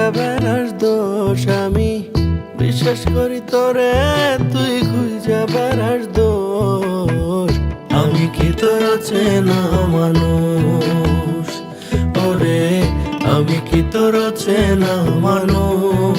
খুঁজা বেড়াস দোষ, আমি বিশ্বাস করি তোরে, তুই খুঁজা বেড়াস দোষ। আমি কি তোর চেনা মানুষ ওরে, আমি কি তোর চেনা মানুষ।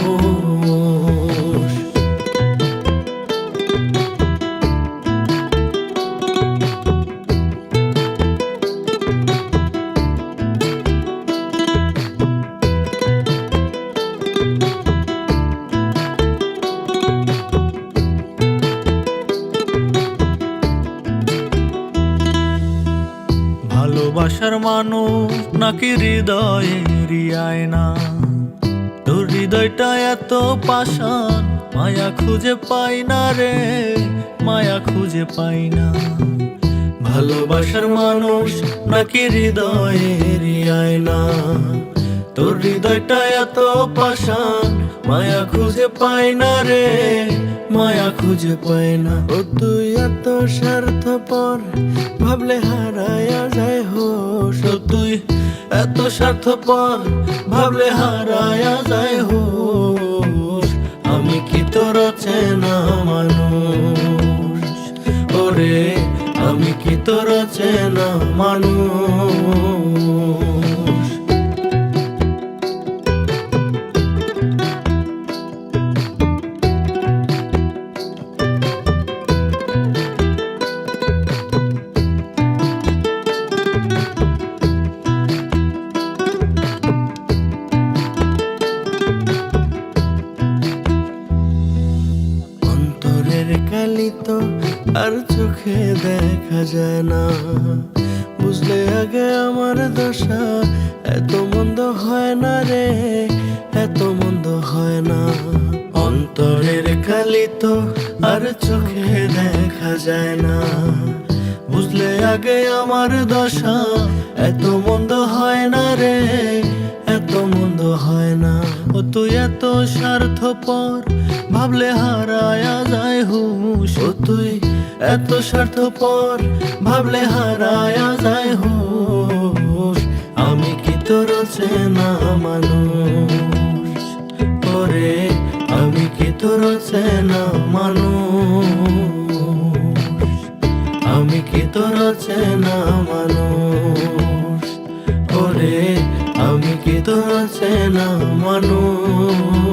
ভালোবাসার মানুষ নাকি হৃদয়েরই আয়না, তোর হৃদয়টা এত পাষাণ, মায়া খুঁজে পাই না রে, মায়া খুঁজে পাই না। ভালোবাসার মানুষ নাকি হৃদয়েরই আয়না, তোর হৃদয়টা এত পাষাণ, মায়া খুঁজে পাই না রে, মায়া খুঁজে পাই না। ও তুই এত স্বার্থপর, ভাবলে হারায়া যায় হোশ। ও তুই এত স্বার্থপর, ভাবলে হারায়া যায় হোশ। আমি কি তোর চেনা মানুষ ওরে, আমি কি তোর চেনা মানুষ। কালি তো আর চোখে দেখা যায় না, বুঝলে আগে আমার দশা এত মন্দ হয় না রে, এত মন্দ হয় না। অন্তরের কালি তো আর চোখে দেখা যায় না, বুঝলে আগে আমার দশা এত মন্দ হয় না রে, এত মন্দ হয় না। ও তুই এত স্বার্থপর, ভাবলে হারায়া যায় হুশ। ও তুই এত স্বার্থপর, ভাবলে হারায়া যায় হুশ। আমি কি তোর চেনা মানুষ ওরে, আমি কি তোর চেনা মানুষ। আমি কি তোর চেনা মানুষ ওরে, আমি কি তোর চেনা মানুষ।